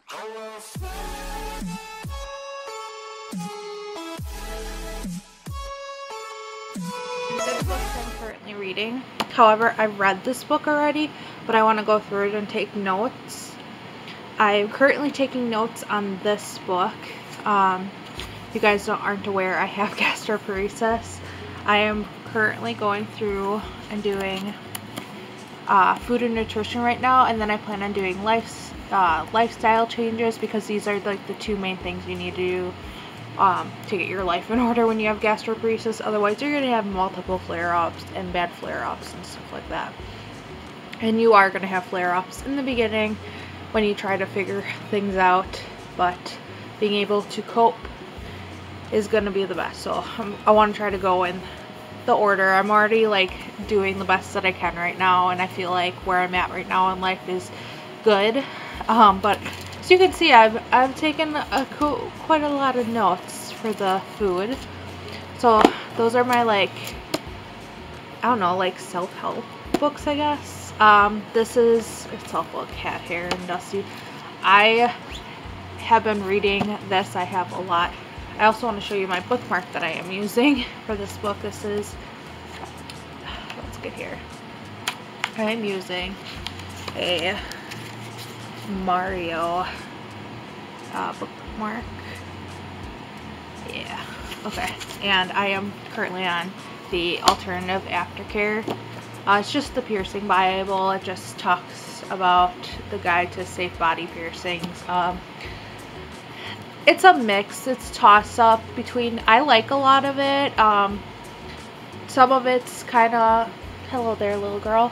This book I'm currently reading. However, I've read this book already, but I want to go through it and take notes. I'm currently taking notes on this book. If you guys aren't aware, I have gastroparesis. I am currently going through and doing food and nutrition right now, and then I plan on doing lifestyle changes, because these are like the two main things you need to do to get your life in order when you have gastroparesis. Otherwise, you're going to have multiple flare-ups and bad flare-ups and stuff like that. And you are going to have flare-ups in the beginning when you try to figure things out, but being able to cope is going to be the best. So I want to try to go in the order. I'm already like doing the best that I can right now, and I feel like where I'm at right now in life is good. But as you can see, I've taken quite a lot of notes for the food. So those are my, like, I don't know, like self-help books, I guess. This is a self-help Cat Hair and Dusty. I have been reading this. I have a lot. I also want to show you my bookmark that I am using for this book. This is, let's get here. I am using a Mario bookmark. Yeah, okay. And I am currently on the Alternative Aftercare. It's just the piercing Bible. It just talks about the guide to safe body piercings. It's a mix. It's toss-up between, I like a lot of it. Some of it's kind of, hello there little girl.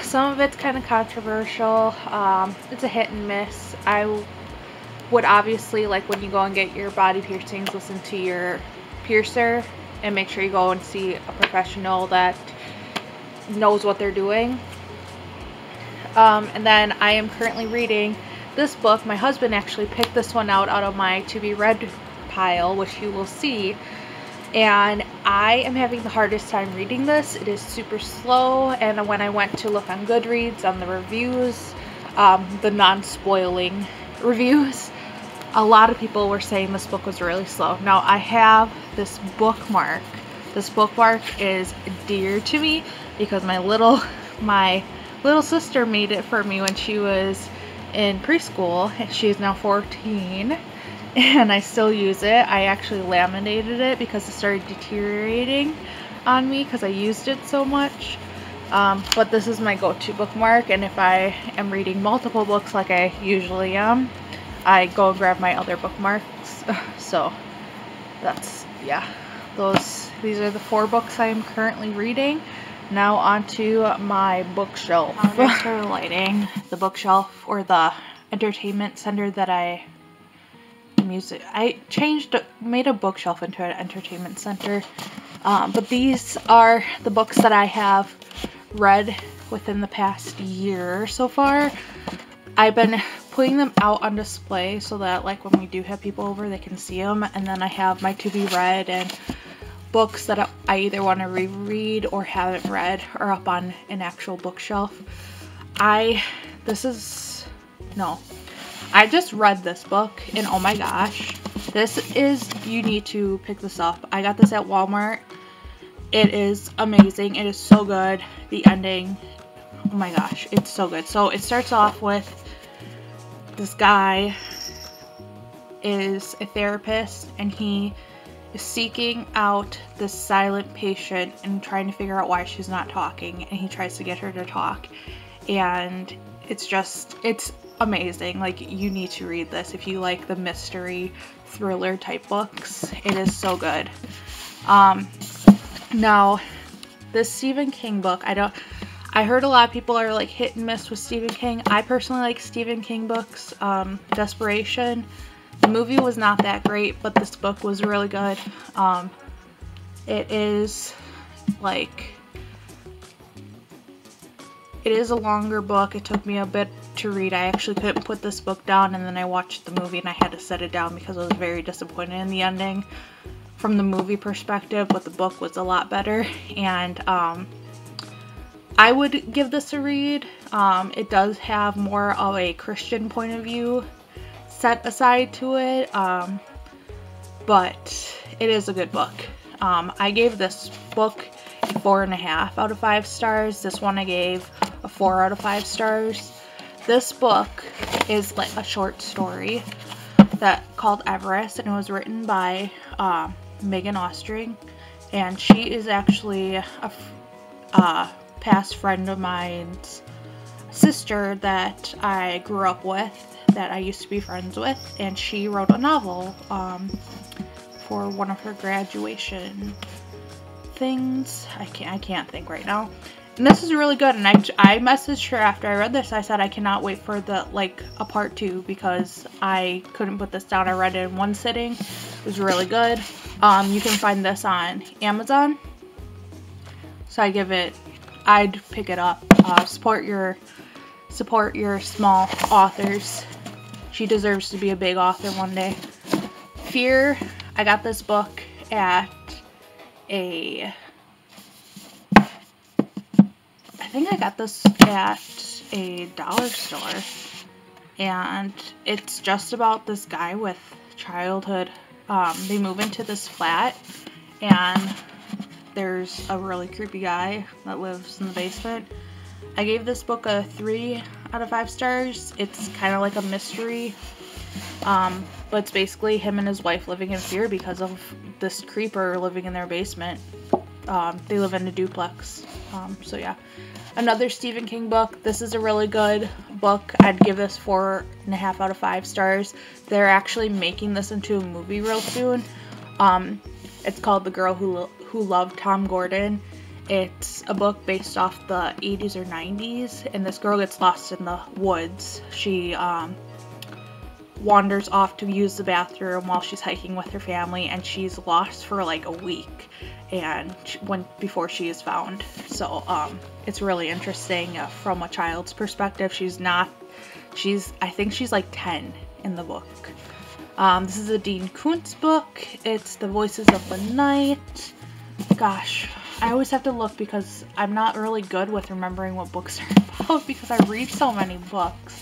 Some of it's kind of controversial. It's a hit and miss. I would obviously, like when you go and get your body piercings, listen to your piercer and make sure you go and see a professional that knows what they're doing. And then I am currently reading this book. My husband actually picked this one out of my to be read pile, which you will see, and I am having the hardest time reading this. It is super slow, and when I went to look on Goodreads on the reviews, the non-spoiling reviews, a lot of people were saying this book was really slow. Now I have this bookmark. This bookmark is dear to me because my little sister made it for me when she was in preschool, and she's now 14, and I still use it. I actually laminated it because it started deteriorating on me because I used it so much. But this is my go-to bookmark, and if I am reading multiple books like I usually am, I go and grab my other bookmarks. So that's, yeah, these are the 4 books I am currently reading. Now onto my bookshelf. Just for lighting, the bookshelf, or the entertainment center that I am using. I made a bookshelf into an entertainment center. But these are the books that I have read within the past year so far. I've been putting them out on display so that, like, when we do have people over, they can see them. And then I have my to be read and books that I either want to reread or haven't read are up on an actual bookshelf. I just read this book, and oh my gosh, you need to pick this up. I got this at Walmart. It is amazing. It is so good. The ending, oh my gosh, it's so good. So it starts off with this guy is a therapist, and he is seeking out this silent patient and trying to figure out why she's not talking, and he tries to get her to talk, and it's amazing. Like, you need to read this if you like the mystery thriller type books. It is so good. Now this Stephen King book, I heard a lot of people are like hit and miss with Stephen King. I personally like Stephen King books. Desperation, the movie was not that great, but this book was really good. It is a longer book. It took me a bit to read. I actually couldn't put this book down, and then I watched the movie and I had to set it down because I was very disappointed in the ending from the movie perspective, but the book was a lot better. And I would give this a read. It does have more of a Christian point of view set aside to it, but it is a good book. I gave this book a 4.5 out of 5 stars. This one I gave a 4 out of 5 stars. This book is like a short story called Everest, and it was written by Megan Ostring, and she is actually a past friend of mine's sister that I grew up with, that I used to be friends with, and she wrote a novel for one of her graduation things. I can't think right now. And this is really good, and I messaged her after I read this. I said I cannot wait for a part 2 because I couldn't put this down. I read it in one sitting. It was really good. You can find this on Amazon. So I'd pick it up. Support your small authors. She deserves to be a big author one day. Fear, I got this book at I think I got this at a dollar store, and it's just about this guy with childhood. They move into this flat, and there's a really creepy guy that lives in the basement. I gave this book a 3 out of 5 stars. It's kind of like a mystery, but it's basically him and his wife living in fear because of this creeper living in their basement. They live in a duplex. So yeah. Another Stephen King book. This is a really good book. I'd give this 4.5 out of 5 stars. They're actually making this into a movie real soon. It's called The Girl Who Loved Tom Gordon. It's a book based off the 80s or 90s, and this girl gets lost in the woods. She wanders off to use the bathroom while she's hiking with her family, and she's lost for like a week before she is found. So it's really interesting from a child's perspective. I think she's like 10 in the book. This is a Dean Koontz book. It's The Voices of the Night. Gosh, I always have to look because I'm not really good with remembering what books are about because I read so many books.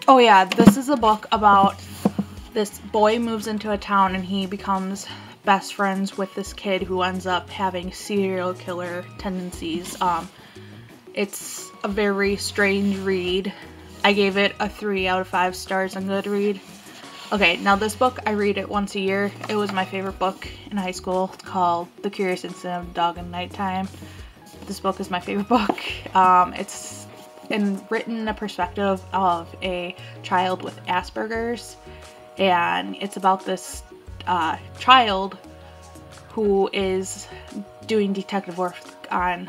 Oh yeah, this is a book about this boy moves into a town and he becomes best friends with this kid who ends up having serial killer tendencies. It's a very strange read. I gave it a 3 out of 5 stars on Goodreads. Okay, now this book, I read it once a year. It was my favorite book in high school. It's called The Curious Incident of Dog in Nighttime. This book is my favorite book. It's written in a perspective of a child with Asperger's, and it's about this child who is doing detective work on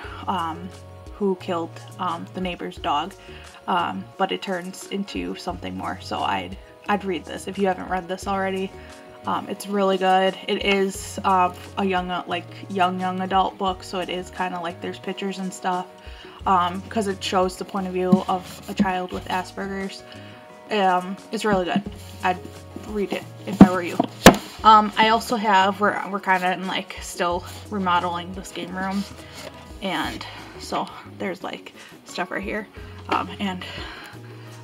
who killed the neighbor's dog, but it turns into something more. So I'd read this if you haven't read this already. It's really good. It is a young adult book, so it is kind of like there's pictures and stuff, because it shows the point of view of a child with Asperger's. It's really good. I'd read it if I were you. I also have, we're kind of in like still remodeling this game room, and so there's like stuff right here, and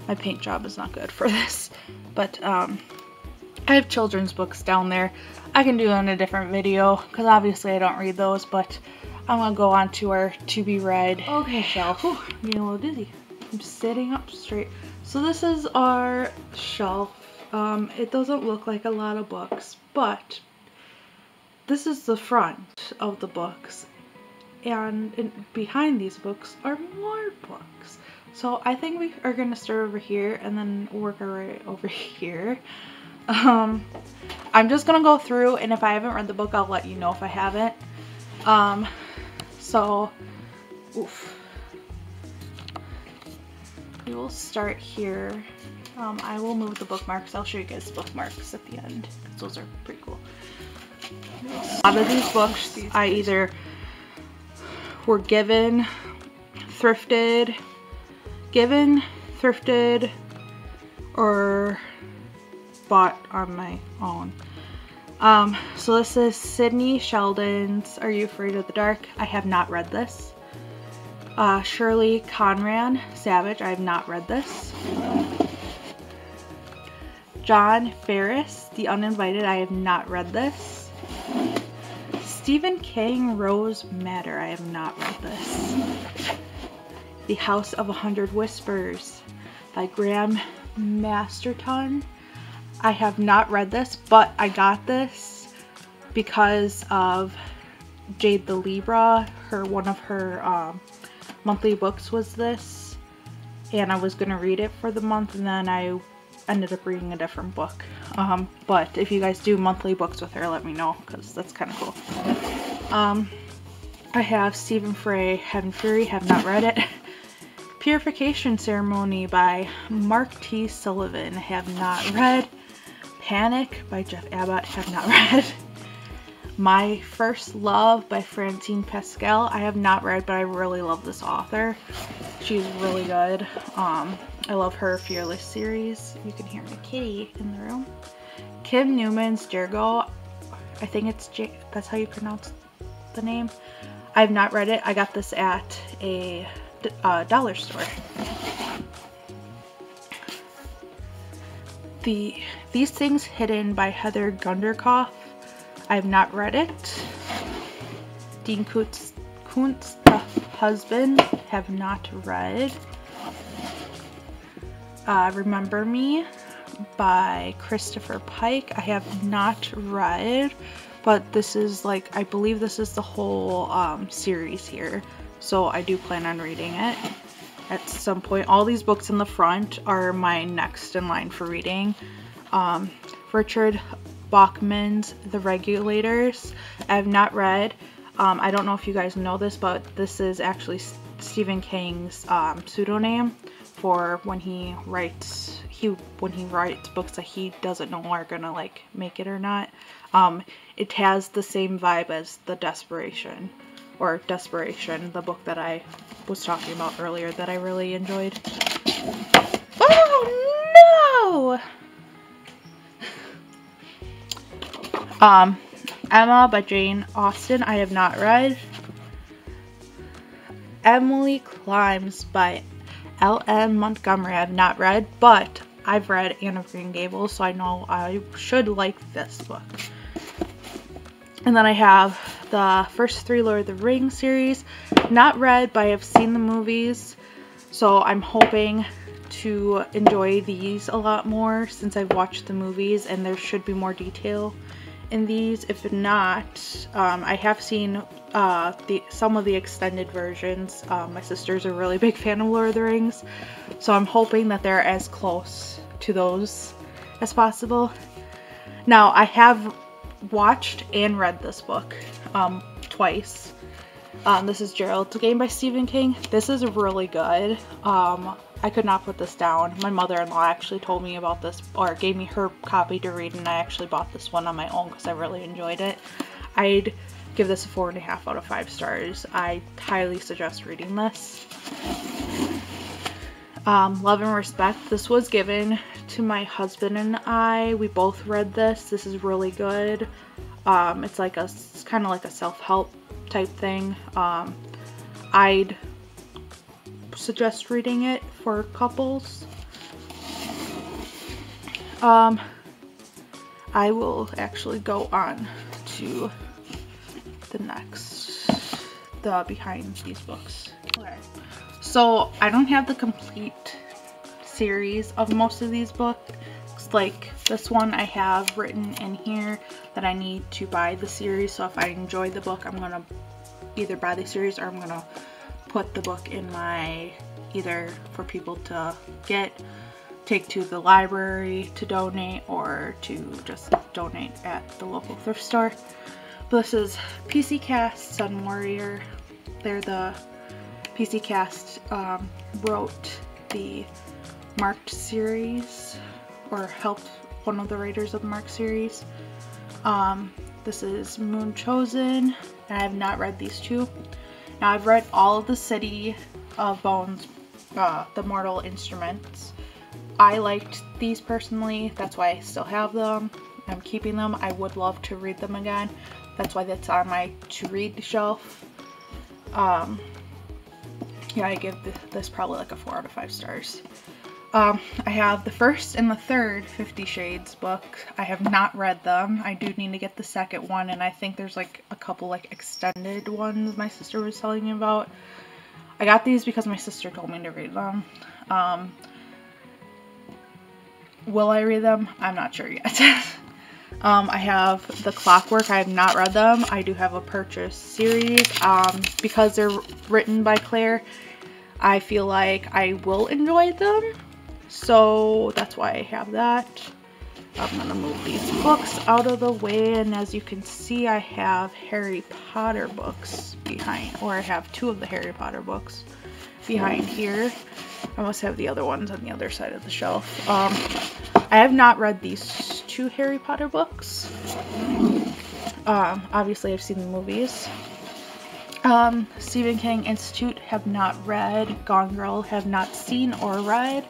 my paint job is not good for this, but I have children's books down there. I can do it in a different video because obviously I don't read those, but I'm gonna go on to our to be read shelf. Whew, I'm getting a little dizzy. I'm sitting up straight. So this is our shelf. It doesn't look like a lot of books, but this is the front of the books, and behind these books are more books. So I think we are going to start over here and then work our way over here. I'm just going to go through, and if I haven't read the book, I'll let you know if I haven't. We will start here. I will move the bookmarks. I'll show you guys the bookmarks at the end, because those are pretty cool. A lot of these books I either were given, thrifted, or bought on my own. So this is Sidney Sheldon's Are You Afraid of the Dark? I have not read this. Shirley Conran Savage, I have not read this. John Ferris, The Uninvited, I have not read this. Stephen King, Rose Madder, I have not read this. The House of 100 Whispers by Graham Masterton, I have not read this, but I got this because of Jade the Libra. One of her monthly books was this, and I was going to read it for the month, and then I ended up reading a different book. But if you guys do monthly books with her, let me know, because that's kind of cool. I have Stephen Fry, Heaven Fury, have not read it. Purification Ceremony by Mark T. Sullivan, have not read. Panic by Jeff Abbott, have not read. My First Love by Francine Pascal, I have not read, but I really love this author. She's really good. I love her Fearless series. You can hear my kitty in the room. Kim Newman's Jergo, I think it's that's how you pronounce the name. I have not read it. I got this at a dollar store. These Things Hidden by Heather Gunderkoff, I have not read it. Dean Koontz, The Husband, have not read. Remember Me by Christopher Pike, I have not read, but this is like, I believe this is the whole series here, so I do plan on reading it at some point. All these books in the front are my next in line for reading. Richard Bachman's The Regulators, I have not read. I don't know if you guys know this, but this is actually Stephen King's pseudonym for when he writes books that he doesn't know are gonna like make it or not. It has the same vibe as the Desperation, the book that I was talking about earlier that I really enjoyed. Oh no! Emma by Jane Austen, I have not read. Emily Climbs by L.M. Montgomery, I have not read, but I've read Anne of Green Gables, so I know I should like this book. And then I have the first 3 Lord of the Rings series, not read, but I have seen the movies, so I'm hoping to enjoy these a lot more since I've watched the movies, and there should be more detail in these. If not, I have seen some of the extended versions. My sister's a really big fan of Lord of the Rings, so I'm hoping that they're as close to those as possible. Now, I have watched and read this book twice. This is Gerald's Game by Stephen King. This is really good. I could not put this down. My mother-in-law actually told me about this, or gave me her copy to read, and I actually bought this one on my own because I really enjoyed it. I'd give this a 4.5 out of 5 stars. I highly suggest reading this. Love and Respect. This was given to my husband and I. We both read this. This is really good. It's kind of like a self-help type thing. I'd suggest reading it for couples. I will actually go on to the behind these books. Okay. So I don't have the complete series of most of these books. Like this one I have written in here that I need to buy the series, so if I enjoy the book, I'm gonna either buy the series or I'm gonna put the book in my, either for people to take to the library to donate, or to just donate at the local thrift store. But this is PC Cast Sun Warrior. They're the PC Cast wrote the Marked series, or helped one of the writers of the Marked series. This is Moon Chosen, and I have not read these two. Now I've read all of the City of Bones, the Mortal Instruments. I liked these personally, that's why I still have them. I'm keeping them. I would love to read them again. That's why that's on my to read shelf. yeah, I give this probably like a 4 out of 5 stars. I have the first and the third 50 Shades book. I have not read them. I do need to get the second one, and I think there's like a couple like extended ones my sister was telling me about. I got these because my sister told me to read them. Will I read them? I'm not sure yet. I have The Clockwork. I have not read them. I do have a purchase series. Because they're written by Claire, I feel like I will enjoy them. So that's why I have that. I'm going to move these books out of the way. And as you can see, I have Harry Potter books behind. Or I have 2 of the Harry Potter books behind here. I must have the other ones on the other side of the shelf. I have not read these 2 Harry Potter books. Obviously I've seen the movies. Stephen King Institute have not read. Gone Girl have not seen or read.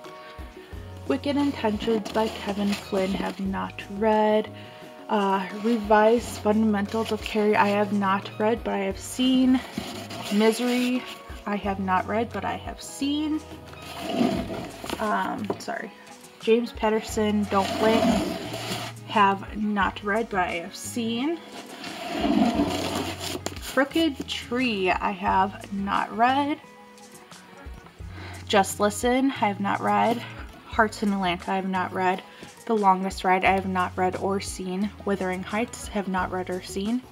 Wicked Intentions by Kevin Flynn have not read. Revised Fundamentals of Carrie I have not read, but I have seen. Misery I have not read, but I have seen. Sorry. James Patterson Don't Blink have not read, but I have seen. Crooked Tree I have not read. Just Listen I have not read. Hearts in Atlanta I have not read. The Longest Ride I have not read or seen. Wuthering Heights have not read or seen.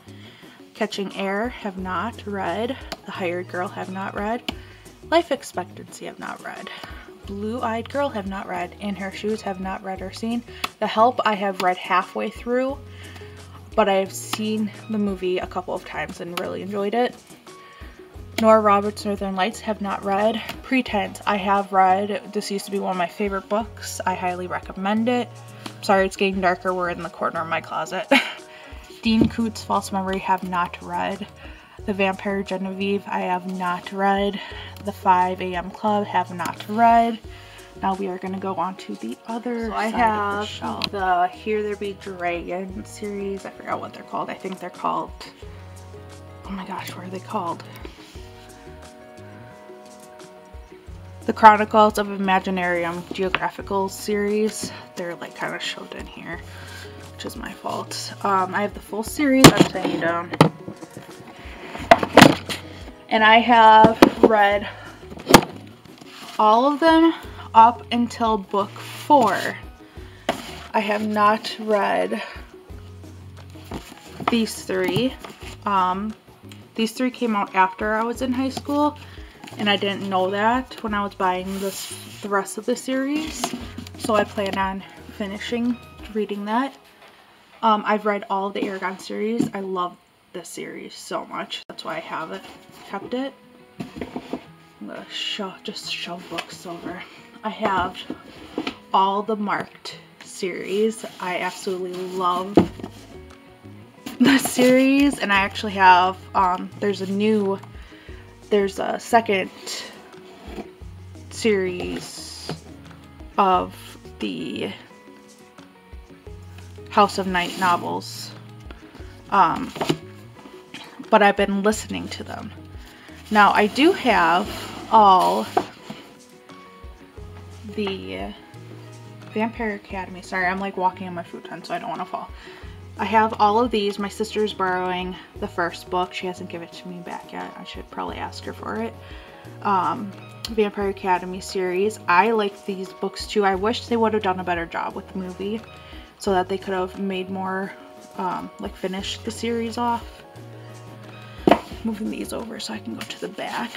Catching Air have not read. The Hired Girl have not read. Life Expectancy have not read. Blue-Eyed Girl have not read. In Her Shoes have not read or seen. The Help I have read halfway through, but I have seen the movie a couple of times and really enjoyed it. Nora Roberts' Northern Lights have not read. Pretense I have read. This used to be one of my favorite books. I highly recommend it. Sorry it's getting darker. We're in the corner of my closet. Dean Koontz' False Memory have not read. The Vampire Genevieve I have not read. The 5 AM Club have not read. Now we are going to go on to the other side of the shelf. The Here There Be Dragons series. I forgot what they're called. I think they're called... Oh my gosh, what are they called? The Chronicles of Imaginarium Geographical series. They're like kind of shoved in here, which is my fault. I have the full series upside you down. And I have read all of them up until book 4. I have not read these 3. These 3 came out after I was in high school, and I didn't know that when I was buying the rest of the series. So I plan on finishing reading that. I've read all of the Eragon series. I love this series so much. That's why I have it, kept it. I'm gonna just shove books over. I have all the Marked series. I absolutely love the series, and I actually have there's a second series of the House of Night novels, but I've been listening to them. Now I do have all the Vampire Academy. Sorry, I'm like walking on my futon, so I don't want to fall. I have all of these. My sister's borrowing the first book. She hasn't given it to me back yet. I should probably ask her for it. Vampire Academy series. I like these books too. I wish they would have done a better job with the movie so that they could have made more, like finished the series off. Moving these over so I can go to the back.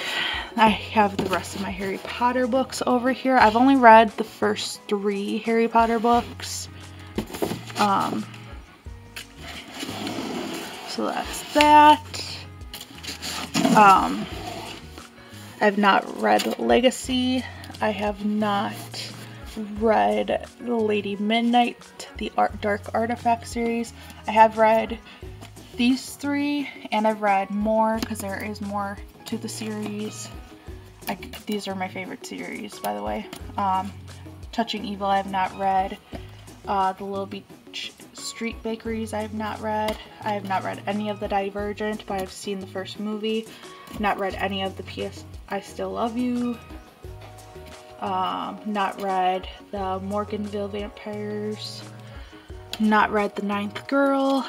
I have the rest of my Harry Potter books over here. I've only read the first 3 Harry Potter books. So that's that. I've not read Legacy. I have not read Lady Midnight, the Dark Artifact series. I have read these 3, and I've read more because there is more to the series. These are my favorite series, by the way. Touching Evil I have not read. The Little Beach Street Bakeries I have not read. I have not read any of the Divergent, but I've seen the first movie. Not read any of the I Still Love You. Not read the Morganville Vampires. Not read The Ninth Girl.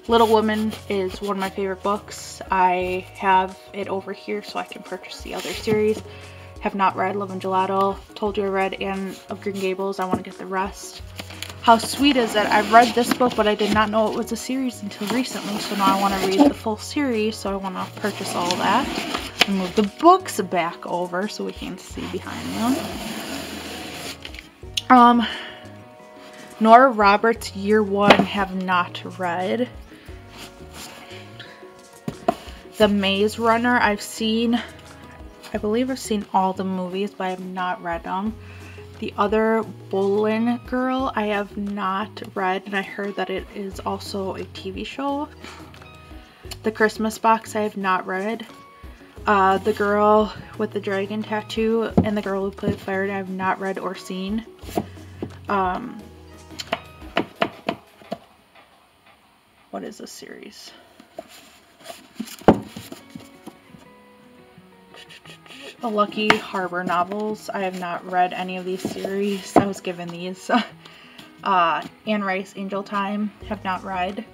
Little Women is one of my favorite books. I have it over here so I can purchase the other series. Have not read Love and Gelato. Told you I read Anne of Green Gables. I want to get the rest. How Sweet Is It? I've read this book, but I did not know it was a series until recently, so now I want to read the full series, so I want to purchase all that. And move the books back over so we can see behind them. Nora Roberts, Year One, have not read. The Maze Runner, I've seen, I believe I've seen all the movies, but I have not read them. The Other Boleyn Girl, I have not read, and I heard that it is also a TV show. The Christmas Box, I have not read. The Girl with the Dragon Tattoo and The Girl Who Played Fire, I have not read or seen. What is this series? The Lucky Harbor novels. I have not read any of these series. I was given these. Anne Rice, Angel Time, have not read.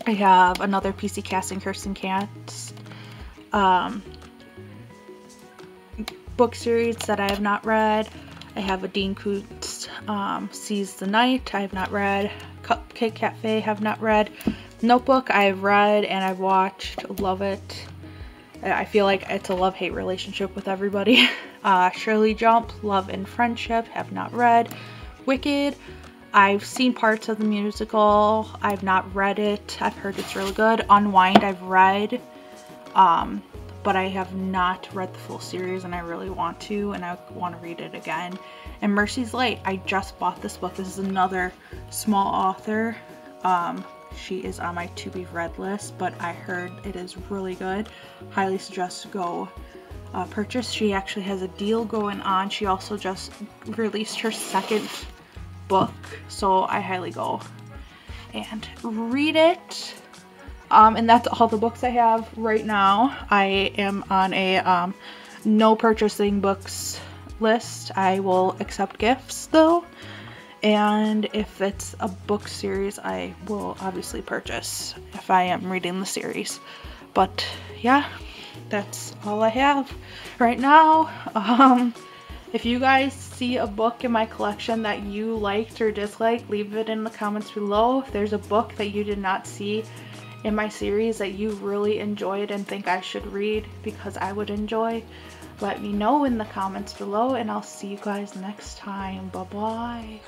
I have another PC Casting Kirsten Cats book series that I have not read. I have a Dean Koontz Seize the Night. I have not read. Cupcake Cafe, have not read. Notebook, I've read and I've watched. Love it. I feel like it's a love-hate relationship with everybody. Shirley Jump, Love and Friendship, have not read. Wicked, I've seen parts of the musical. I've not read it. I've heard it's really good. Unwind, I've read. But I have not read the full series and I really want to, and I want to read it again. And Mercy's Light, I just bought this book. This is another small author. She is on my to be read list, but I heard it is really good. Highly suggest go purchase. She actually has a deal going on. She also just released her second book, so I highly go and read it. And that's all the books I have right now. I am on a no purchasing books list. I will accept gifts though. And if it's a book series, I will obviously purchase if I am reading the series. But yeah, that's all I have right now. If you guys see a book in my collection that you liked or disliked, leave it in the comments below. If there's a book that you did not see in my series that you really enjoyed and think I should read because I would enjoy, let me know in the comments below, and I'll see you guys next time. Bye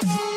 bye.